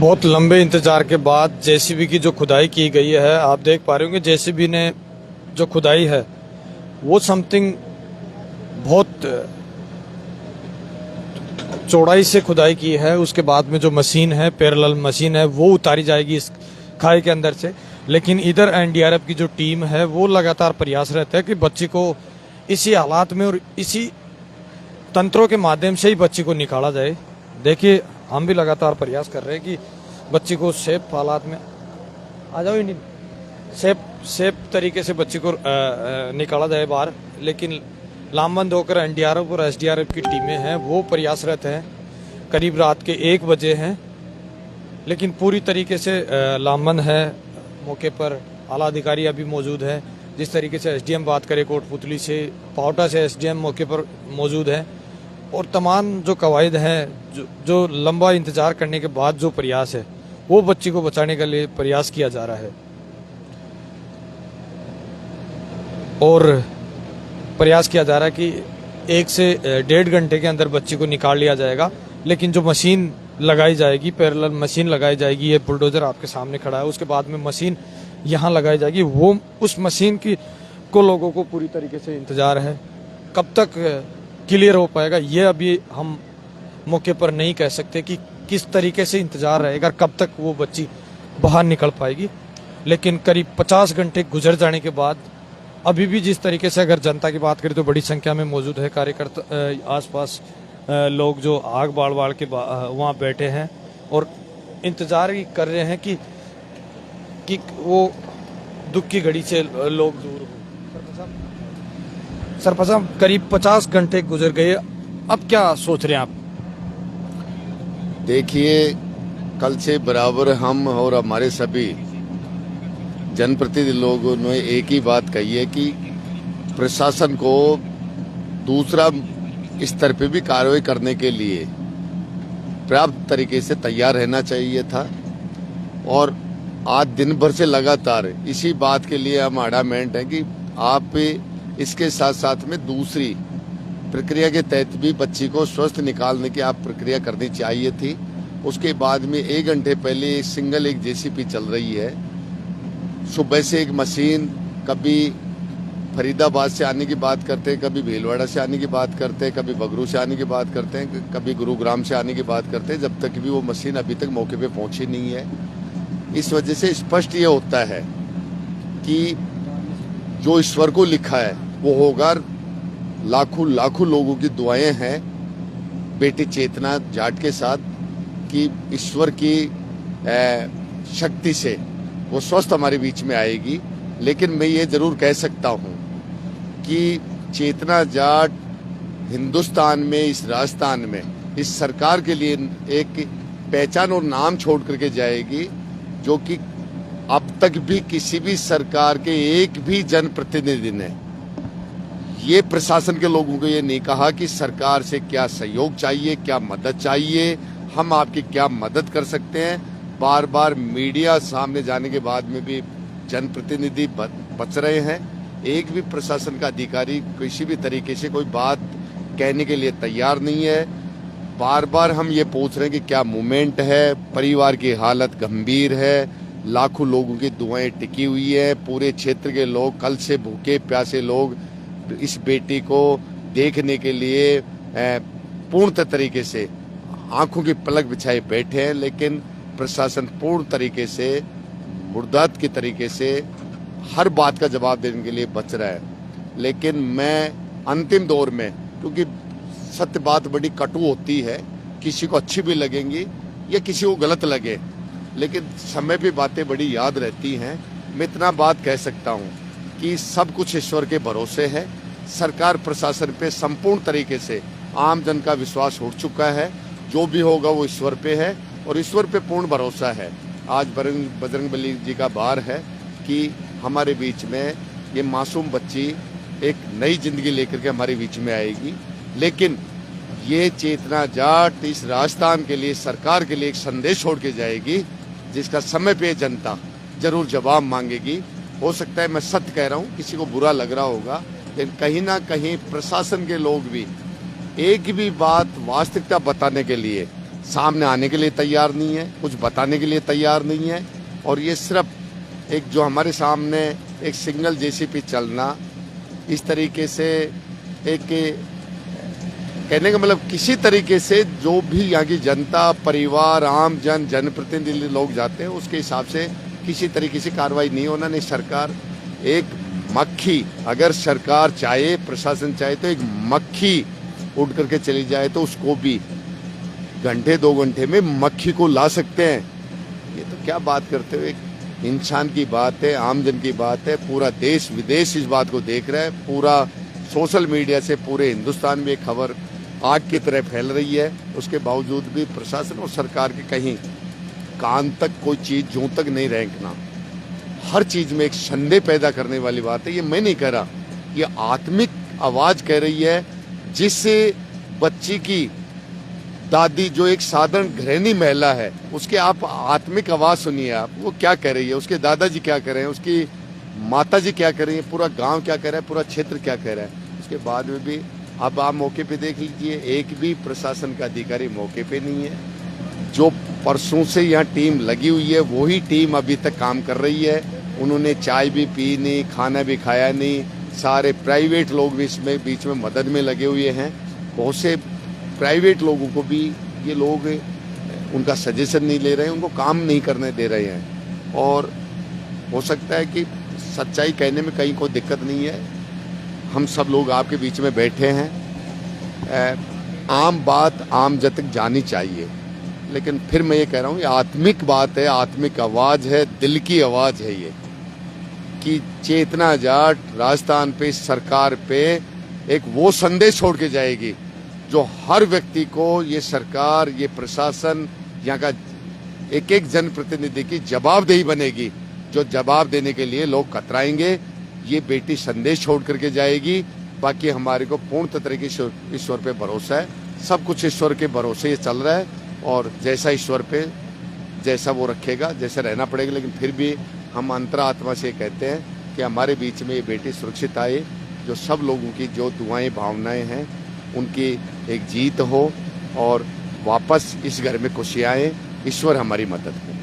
बहुत लंबे इंतजार के बाद जेसीबी की जो खुदाई की गई है, आप देख पा रहे होंगे जेसीबी ने जो खुदाई है वो समथिंग बहुत चौड़ाई से खुदाई की है। उसके बाद में जो मशीन है, पैरेलल मशीन है, वो उतारी जाएगी इस खाई के अंदर से। लेकिन इधर एनडीआरएफ की जो टीम है वो लगातार प्रयास रहता है कि बच्ची को इसी हालात में और इसी तंत्रों के माध्यम से ही बच्ची को निकाला जाए। देखिए, हम भी लगातार प्रयास कर रहे हैं कि बच्ची को सेफ हालात में आ जाओ ही नहीं, सेफ तरीके से बच्ची को निकाला जाए बाहर। लेकिन लामबंद होकर एनडीआरएफ और एसडीआरएफ की टीमें हैं वो प्रयासरत हैं। करीब रात के 1 बजे हैं, लेकिन पूरी तरीके से लामबंद है। मौके पर आला अधिकारी अभी मौजूद है। जिस तरीके से एसडीएम बात करें कोटपुतली से, पावटा से एसडीएम मौके पर मौजूद है। और तमाम जो कवायद हैं, जो लंबा इंतजार करने के बाद जो प्रयास है वो बच्ची को बचाने के लिए प्रयास किया जा रहा है। और प्रयास किया जा रहा है कि 1 से 1.5 घंटे के अंदर बच्ची को निकाल लिया जाएगा। लेकिन जो मशीन लगाई जाएगी, पैरेलल मशीन लगाई जाएगी, ये बुलडोजर आपके सामने खड़ा है, उसके बाद में मशीन यहाँ लगाई जाएगी। वो उस मशीन की को लोगों को पूरी तरीके से इंतजार है। कब तक क्लियर हो पाएगा ये अभी हम मौके पर नहीं कह सकते कि किस तरीके से इंतजार रहेगा, कब तक वो बच्ची बाहर निकल पाएगी। लेकिन करीब 50 घंटे गुजर जाने के बाद अभी भी जिस तरीके से अगर जनता की बात करें तो बड़ी संख्या में मौजूद है कार्यकर्ता, आसपास लोग जो आग बाड़ के वहाँ बैठे हैं और इंतजार ही कर रहे हैं कि वो दुख की घड़ी से लोग दूर हो। सरपंच साहब, करीब 50 घंटे गुजर गए, अब क्या सोच रहे हैं आप? देखिए, कल से बराबर हम और हमारे सभी जनप्रतिनिधि लोगों ने एक ही बात कही है कि प्रशासन को दूसरा स्तर पे भी कार्रवाई करने के लिए पर्याप्त तरीके से तैयार रहना चाहिए था। और आज दिन भर से लगातार इसी बात के लिए हम अडामेंट हैं कि आप इसके साथ साथ में दूसरी प्रक्रिया के तहत भी बच्ची को स्वस्थ निकालने की आप प्रक्रिया करनी चाहिए थी। उसके बाद में 1 घंटे पहले एक जेसीबी चल रही है। सुबह से एक मशीन, कभी फरीदाबाद से आने की बात करते हैं, कभी भीलवाड़ा से आने की बात करते हैं, कभी बगरू से आने की बात करते हैं, कभी गुरुग्राम से आने की बात करते हैं। जब तक भी वो मशीन अभी तक मौके पे पहुंची नहीं है। इस वजह से स्पष्ट ये होता है कि जो ईश्वर को लिखा है वो होगा। लाखों लाखों लोगों की दुआएं हैं बेटी चेतना जाट के साथ कि ईश्वर की शक्ति से वो स्वस्थ हमारे बीच में आएगी। लेकिन मैं ये जरूर कह सकता हूँ कि चेतना जाट हिंदुस्तान में, इस राजस्थान में, इस सरकार के लिए एक पहचान और नाम छोड़ करके जाएगी, जो कि अब तक भी किसी भी सरकार के एक भी जनप्रतिनिधि ने ये प्रशासन के लोगों को ये नहीं कहा कि सरकार से क्या सहयोग चाहिए, क्या मदद चाहिए, हम आपकी क्या मदद कर सकते हैं। बार बार मीडिया सामने जाने के बाद में भी जनप्रतिनिधि बच रहे हैं। एक भी प्रशासन का अधिकारी किसी भी तरीके से कोई बात कहने के लिए तैयार नहीं है। बार बार हम ये पूछ रहे हैं कि क्या मूवमेंट है, परिवार की हालत गंभीर है, लाखों लोगों की दुआएं टिकी हुई है। पूरे क्षेत्र के लोग, कल से भूखे प्यासे लोग इस बेटी को देखने के लिए पूर्ण तरीके से आंखों की पलक बिछाए बैठे हैं। लेकिन प्रशासन पूर्ण तरीके से मुर्दात की तरीके से हर बात का जवाब देने के लिए बच रहा है। लेकिन मैं अंतिम दौर में, क्योंकि सत्य बात बड़ी कटु होती है, किसी को अच्छी भी लगेंगी या किसी को गलत लगे, लेकिन समय पे बातें बड़ी याद रहती हैं। मैं इतना बात कह सकता हूँ कि सब कुछ ईश्वर के भरोसे है। सरकार प्रशासन पे संपूर्ण तरीके से आम जन का विश्वास उठ चुका है। जो भी होगा वो ईश्वर पे है और ईश्वर पे पूर्ण भरोसा है। आज बजरंगबली जी का बार है कि हमारे बीच में ये मासूम बच्ची एक नई जिंदगी लेकर के हमारे बीच में आएगी। लेकिन ये चेतना जाट इस राजस्थान के लिए, सरकार के लिए एक संदेश छोड़ के जाएगी, जिसका समय पे जनता जरूर जवाब मांगेगी। हो सकता है मैं सत्य कह रहा हूँ, किसी को बुरा लग रहा होगा, लेकिन कहीं ना कहीं प्रशासन के लोग भी एक भी बात वास्तविकता बताने के लिए सामने आने के लिए तैयार नहीं है, कुछ बताने के लिए तैयार नहीं है। और ये सिर्फ एक जो हमारे सामने एक सिंगल जेसीबी चलना, इस तरीके से एक कहने का मतलब किसी तरीके से जो भी यहाँ की जनता, परिवार, आम जन, जनप्रतिनिधि लोग जाते हैं उसके हिसाब से किसी तरीके से कार्रवाई नहीं होना। नहीं, सरकार एक मक्खी, अगर सरकार चाहे, प्रशासन चाहे तो एक मक्खी उड़ करके चली जाए तो उसको भी घंटे 2 घंटे में मक्खी को ला सकते हैं। ये तो क्या बात करते हो, एक इंसान की बात है, आम जन की बात है। पूरा देश विदेश इस बात को देख रहा है, पूरा सोशल मीडिया से पूरे हिंदुस्तान में एक खबर आग की तरह फैल रही है। उसके बावजूद भी प्रशासन और सरकार के कहीं कान तक कोई चीज जूं तक नहीं रेंकना। हर चीज में एक संदेह पैदा करने वाली बात है। ये मैं नहीं कह रहा, ये आत्मिक आवाज कह रही है, जिससे बच्ची की दादी जो एक साधारण गृहिणी महिला है, उसके आप आत्मिक आवाज सुनिए। आप वो क्या कह रही है, उसके दादाजी क्या कर रहे हैं, उसकी माताजी क्या कर रही है, पूरा गांव क्या कह रहा है, पूरा क्षेत्र क्या कह रहा है। उसके बाद में भी अब आप मौके पे देख लीजिए, एक भी प्रशासन का अधिकारी मौके पे नहीं है। जो परसों से यहाँ टीम लगी हुई है वही टीम अभी तक काम कर रही है। उन्होंने चाय भी पी नहीं, खाना भी खाया नहीं। सारे प्राइवेट लोग भी इसमें बीच में मदद में लगे हुए हैं। बहुत से प्राइवेट लोगों को भी ये लोग उनका सजेशन नहीं ले रहे हैं, उनको काम नहीं करने दे रहे हैं। और हो सकता है कि सच्चाई कहने में कहीं कोई दिक्कत नहीं है। हम सब लोग आपके बीच में बैठे हैं, आम बात आम जन तक जानी चाहिए। लेकिन फिर मैं ये कह रहा हूँ, ये आत्मिक बात है, आत्मिक आवाज़ है, दिल की आवाज़ है ये, कि चेतना जाट राजस्थान पे, सरकार पे एक वो संदेश छोड़ के जाएगी जो हर व्यक्ति को ये सरकार, ये प्रशासन, यहाँ का एक एक जनप्रतिनिधि की जवाबदेही बनेगी, जो जवाब देने के लिए लोग कतराएंगे। ये बेटी संदेश छोड़ करके जाएगी। बाकी हमारे को पूर्ण तरीके से ईश्वर पे भरोसा है, सब कुछ ईश्वर के भरोसे ये चल रहा है। और जैसा ईश्वर पे जैसा वो रखेगा, जैसे रहना पड़ेगा। लेकिन फिर भी हम अंतरात्मा से कहते हैं कि हमारे बीच में ये बेटी सुरक्षित आए, जो सब लोगों की जो दुआएं भावनाएं हैं उनकी एक जीत हो और वापस इस घर में खुशियाँ आए। ईश्वर हमारी मदद करे।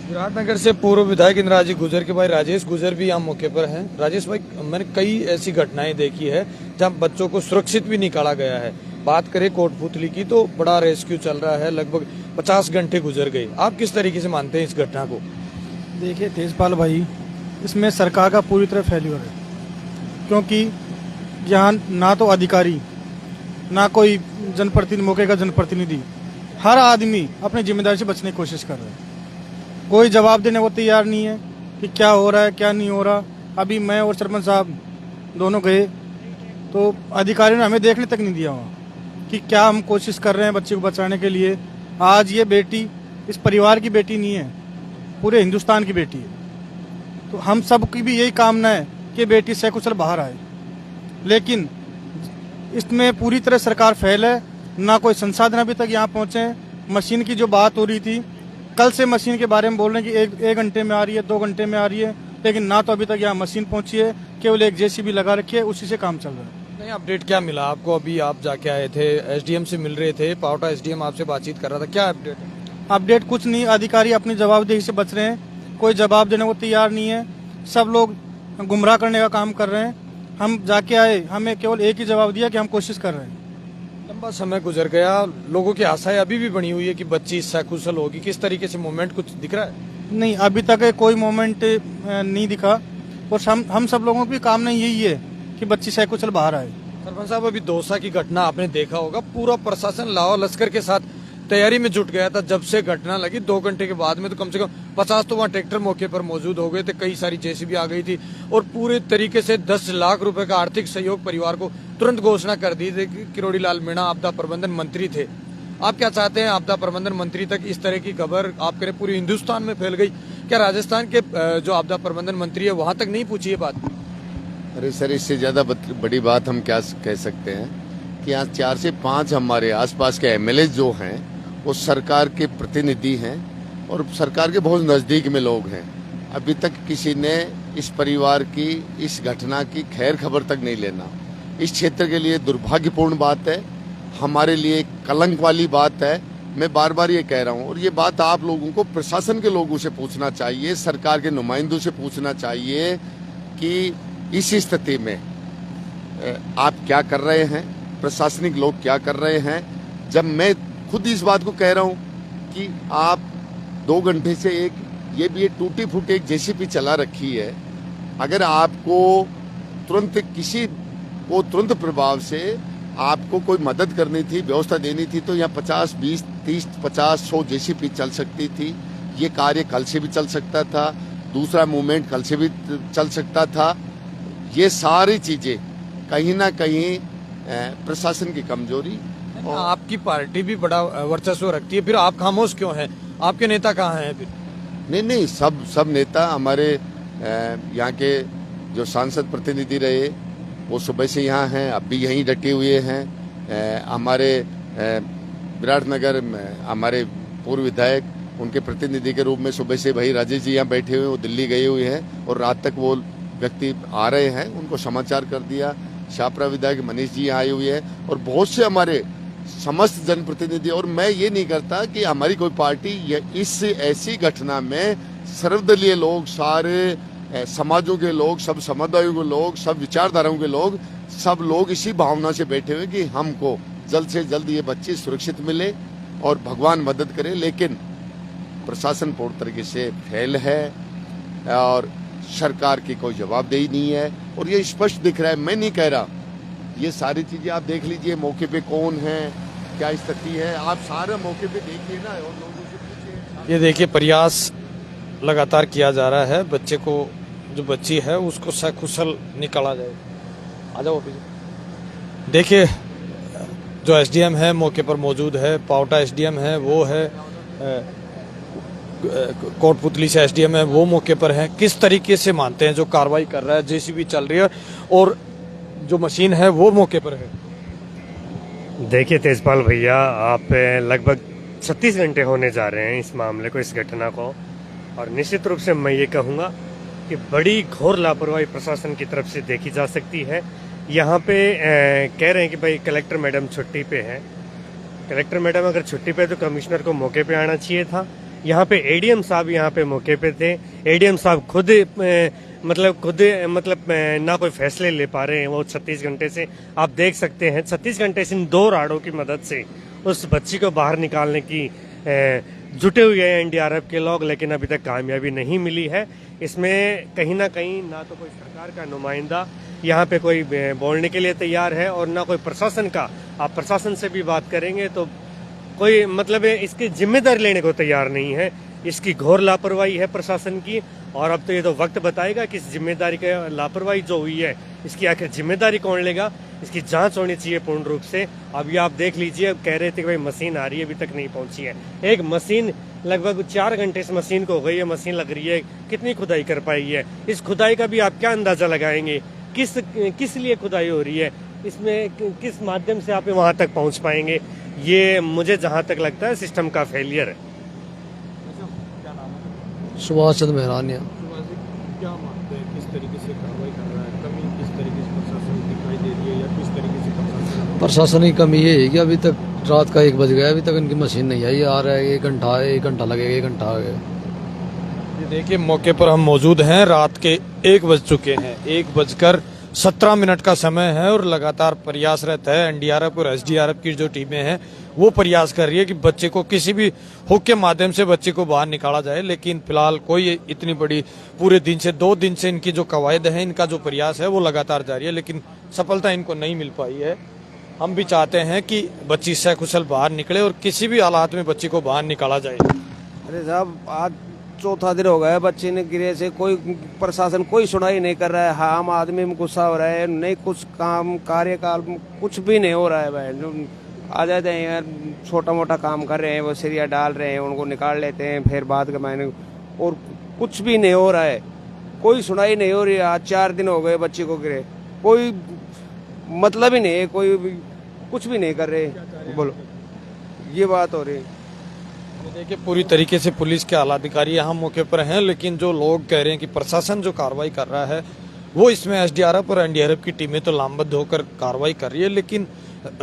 विराटनगर से पूर्व विधायक इंदिराजी गुजर के भाई राजेश गुजर भी यहाँ मौके पर हैं। राजेश भाई, मैंने कई ऐसी घटनाएं देखी है जहाँ बच्चों को सुरक्षित भी निकाला गया है। बात करें कोटपुतली की तो बड़ा रेस्क्यू चल रहा है, लगभग 50 घंटे गुजर गए। आप किस तरीके से मानते हैं इस घटना को? देखिए तेजपाल भाई, इसमें सरकार का पूरी तरह फेल्यूर है, क्योंकि यहाँ ना तो अधिकारी, ना कोई जनप्रतिनिधि, मौके का जनप्रतिनिधि, हर आदमी अपनी जिम्मेदारी से बचने की कोशिश कर रहा है। कोई जवाब देने को तैयार नहीं है कि क्या हो रहा है क्या नहीं हो रहा। अभी मैं और सरपंच साहब दोनों गए तो अधिकारियों ने हमें देखने तक नहीं दिया वहाँ कि क्या हम कोशिश कर रहे हैं बच्चे को बचाने के लिए। आज ये बेटी इस परिवार की बेटी नहीं है, पूरे हिंदुस्तान की बेटी है। तो हम सब की भी यही कामना है कि बेटी सकुशल बाहर आए, लेकिन इसमें पूरी तरह सरकार फेल है। ना कोई संसाधन अभी तक यहाँ पहुँचे हैं। मशीन की जो बात हो रही थी, कल से मशीन के बारे में बोल रहे हैं कि एक घंटे में आ रही है, 2 घंटे में आ रही है, लेकिन ना तो अभी तक यहाँ मशीन पहुंची है, केवल एक जेसीबी लगा रखी है, उसी से काम चल रहा है। नहीं, अपडेट क्या मिला आपको? अभी आप जाके आए थे, एसडीएम से मिल रहे थे, पावटा एसडीएम आपसे बातचीत कर रहा था, क्या अपडेट है? अपडेट कुछ नहीं, अधिकारी अपनी जवाबदेही से बच रहे हैं, कोई जवाब देने को तैयार नहीं है। सब लोग गुमराह करने का काम कर रहे हैं। हम जाके आए, हमें केवल एक ही जवाब दिया कि हम कोशिश कर रहे हैं। लंबा समय गुजर गया, लोगों की आशाएं अभी भी बनी हुई है कि बच्ची सकुशल होगी। किस तरीके से मूवमेंट कुछ दिख रहा है? नहीं, अभी तक कोई मोमेंट नहीं दिखा। और हम सब लोगों की कामना यही है कि बच्ची सकुशल बाहर आए। सरपंच साहब, अभी दौसा की घटना आपने देखा होगा, पूरा प्रशासन लावा लश्कर के साथ तैयारी में जुट गया था। जब से घटना लगी 2 घंटे के बाद में तो कम से कम 50 तो वहाँ ट्रैक्टर मौके पर मौजूद हो गए थे, कई सारी जेसीबी आ गई थी और पूरे तरीके से 10 लाख रुपए का आर्थिक सहयोग परिवार को तुरंत घोषणा कर दी थी। किरोड़ी लाल मीणा आपदा प्रबंधन मंत्री थे। आप क्या चाहते हैं, आपदा प्रबंधन मंत्री तक इस तरह की खबर आप करें पूरे हिंदुस्तान में फैल गई, क्या राजस्थान के जो आपदा प्रबंधन मंत्री है वहां तक नहीं पूछी ये बात? अरे सर, इससे ज्यादा बड़ी बात हम क्या कह सकते हैं कि यहाँ 4 से 5 हमारे आसपास के एमएलए जो हैं वो सरकार के प्रतिनिधि हैं और सरकार के बहुत नजदीक में लोग हैं। अभी तक किसी ने इस परिवार की, इस घटना की खैर खबर तक नहीं लेना। इस क्षेत्र के लिए दुर्भाग्यपूर्ण बात है, हमारे लिए कलंक वाली बात है मैं बार बार ये कह रहा हूँ, और ये बात आप लोगों को प्रशासन के लोगों से पूछना चाहिए, सरकार के नुमाइंदों से पूछना चाहिए कि इस स्थिति में आप क्या कर रहे हैं, प्रशासनिक लोग क्या कर रहे हैं। जब मैं खुद इस बात को कह रहा हूँ कि आप 2 घंटे से ये टूटी फूटी एक जेसीबी चला रखी है, अगर आपको तुरंत प्रभाव से आपको कोई मदद करनी थी, व्यवस्था देनी थी, तो यहाँ 50, 20, 30, 50, 100 जेसीबी चल सकती थी। ये कार्य कल से भी चल सकता था, दूसरा मूवमेंट कल से भी चल सकता था। ये सारी चीजें कहीं ना कहीं प्रशासन की कमजोरी। आपकी पार्टी भी बड़ा वर्चस्व रखती है, फिर आप खामोश क्यों हैं? आपके नेता कहाँ हैं फिर? नहीं, सब नेता हमारे यहाँ के जो सांसद प्रतिनिधि रहे वो सुबह से यहाँ हैं, अब भी यहीं डटे हुए हैं। हमारे विराटनगर में हमारे पूर्व विधायक, उनके प्रतिनिधि के रूप में सुबह से भाई राजेश जी यहाँ बैठे हुए, वो दिल्ली गए हुए हैं और रात तक वो व्यक्ति आ रहे हैं, उनको समाचार कर दिया। शाहपुरा विधायक मनीष जी यहाँ आए हुए हैं और बहुत से हमारे समस्त जनप्रतिनिधि। और मैं ये नहीं करता कि हमारी कोई पार्टी इस ऐसी घटना में सर्वदलीय लोग, सारे समाजों के लोग, सब समुदायों के लोग, सब विचारधाराओं के लोग, सब लोग इसी भावना से बैठे हुए कि हमको जल्द से जल्द ये बच्चे सुरक्षित मिले और भगवान मदद करे। लेकिन प्रशासन पूर्ण तरीके से फेल है और सरकार की कोई जवाबदेही नहीं है और ये स्पष्ट दिख रहा है। मैं नहीं कह रहा, ये सारी चीजें आप देख लीजिए, मौके पे कौन है, क्या स्थिति है, आप सारे मौके पे देखिए ना और लोगों से पूछिए। ये देखिए, प्रयास लगातार किया जा रहा है, बच्चे को, जो बच्ची है उसको सकुशल निकाला जाए। आ जाओ ऑफिस। देखिए, जो एसडीएम है मौके पर मौजूद है, पावटा एसडीएम है वो है, कोटपुतली से एसडीएम है वो मौके पर है। किस तरीके से मानते हैं जो कार्रवाई कर रहा है, जेसीबी चल रही है और जो मशीन है वो मौके पर है। देखिए तेजपाल भैया, आप लगभग 36 घंटे होने जा रहे हैं इस मामले को, इस घटना को, और निश्चित रूप से मैं ये कहूँगा कि बड़ी घोर लापरवाही प्रशासन की तरफ से देखी जा सकती है। यहाँ पे कह रहे हैं कि भाई कलेक्टर मैडम छुट्टी पे है। कलेक्टर मैडम अगर छुट्टी पे तो कमिश्नर को मौके पे आना चाहिए था। यहाँ पे एडीएम साहब यहाँ पे मौके पे थे। एडीएम साहब खुद ना कोई फैसले ले पा रहे हैं वो 36 घंटे से। आप देख सकते हैं 36 घंटे से इन 2 राडों की मदद से उस बच्ची को बाहर निकालने की जुटे हुए हैं एनडीआरएफ के लोग, लेकिन अभी तक कामयाबी नहीं मिली है। इसमें कहीं ना कहीं ना तो कोई सरकार का नुमाइंदा यहाँ पे कोई बोलने के लिए तैयार है और ना कोई प्रशासन का। आप प्रशासन से भी बात करेंगे तो कोई इसकी जिम्मेदारी लेने को तैयार नहीं है। इसकी घोर लापरवाही है प्रशासन की, और अब तो ये तो वक्त बताएगा कि इस जिम्मेदारी का लापरवाही जो हुई है इसकी आखिर जिम्मेदारी कौन लेगा। इसकी जांच होनी चाहिए पूर्ण रूप से। अभी आप देख लीजिए, अब कह रहे थे कि भाई मशीन आ रही है, अभी तक नहीं पहुंची है। एक मशीन लगभग 4 घंटे इस मशीन को हो गई है, मशीन लग रही है, कितनी खुदाई कर पाई है। इस खुदाई का भी आप क्या अंदाजा लगाएंगे, किस लिए खुदाई हो रही है, इसमें किस माध्यम से आप वहां तक पहुंच पाएंगे। ये मुझे जहां तक लगता है सिस्टम का फेलियर है। सुभाष चंद्र मेहरानिया। क्या मानते हैं, किस तरीके से कार्रवाई कर रहा है, कमी किस तरीके से प्रशासन दिखाई दे रही है, या किस तरीके से प्रशासन की कमी ये है कि अभी तक रात का 1 बज गया, अभी तक इनकी मशीन नहीं आई। आ रहा है 1 घंटा लगेगा, 1 घंटा आ गया। ये देखिए, मौके पर हम मौजूद हैं, रात के 1 बज चुके हैं, 1:17 का समय है और लगातार प्रयास रहता है। एनडीआरएफ और एसडीआरएफ की जो टीमें हैं वो प्रयास कर रही है कि बच्चे को किसी भी हुक के माध्यम से बच्चे को बाहर निकाला जाए, लेकिन फिलहाल कोई इतनी बड़ी, पूरे दिन से 2 दिन से इनकी जो कवायद है, इनका जो प्रयास है वो लगातार जारी है, लेकिन सफलता इनको नहीं मिल पाई है। हम भी चाहते हैं कि बच्ची सकुशल बाहर निकले और किसी भी हालात में बच्ची को बाहर निकाला जाए। अरे साहब, आज 4था दिन हो गया है बच्चे ने गिरे से, कोई प्रशासन कोई सुनाई नहीं कर रहा है। आम आदमी में गुस्सा हो रहा है, नहीं कुछ काम कार्यकाल कुछ भी नहीं हो रहा है। भाई आ जाते हैं यार, छोटा मोटा काम कर रहे हैं, वो सरिया डाल रहे हैं, उनको निकाल लेते हैं, फिर बाद के महीने, और कुछ भी नहीं हो रहा है, कोई सुनाई नहीं हो रही है। आज 4 दिन हो गए बच्चे को गिरे, कोई मतलब ही नहीं है, कोई कुछ भी नहीं कर रहे। बोलो, ये बात हो रही है। देखिए, पूरी तरीके से पुलिस के आला अधिकारी यहाँ मौके पर हैं, लेकिन जो लोग कह रहे हैं कि प्रशासन जो कार्रवाई कर रहा है वो, इसमें एसडीआरएफ और एनडीआरएफ की टीमें तो लामबद्ध होकर कार्रवाई कर रही है, लेकिन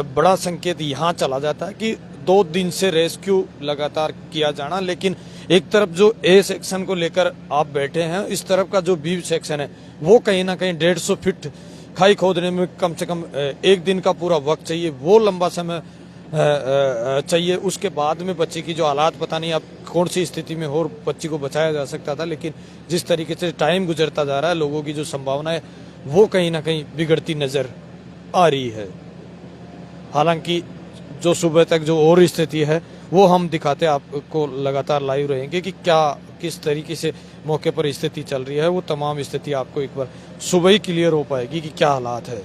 बड़ा संकेत यहाँ चला जाता है कि 2 दिन से रेस्क्यू लगातार किया जाना, लेकिन एक तरफ जो ए सेक्शन को लेकर आप बैठे हैं, इस तरफ का जो बी सेक्शन है वो कहीं ना कहीं 150 फीट खाई खोदने में कम से कम 1 दिन का पूरा वक्त चाहिए, वो लंबा समय चाहिए। उसके बाद में बच्चे की जो हालात पता नहीं अब कौन सी स्थिति में हो और बच्ची को बचाया जा सकता था, लेकिन जिस तरीके से टाइम गुजरता जा रहा है लोगों की जो संभावना है वो कहीं ना कहीं बिगड़ती नजर आ रही है। हालांकि जो सुबह तक जो और स्थिति है वो हम दिखाते आपको लगातार लाइव रहेंगे कि क्या किस तरीके से मौके पर स्थिति चल रही है। वो तमाम स्थिति आपको एक बार सुबह ही क्लियर हो पाएगी कि क्या हालात है।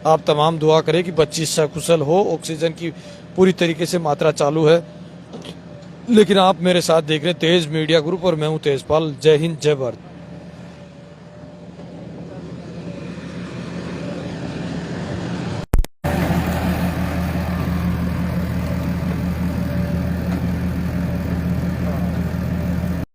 आप तमाम दुआ करें कि बच्ची सकुशल हो, ऑक्सीजन की पूरी तरीके से मात्रा चालू है। लेकिन आप मेरे साथ देख रहे हैं तेज मीडिया ग्रुप और मैं हूं तेजपाल। जय हिंद, जय भारत।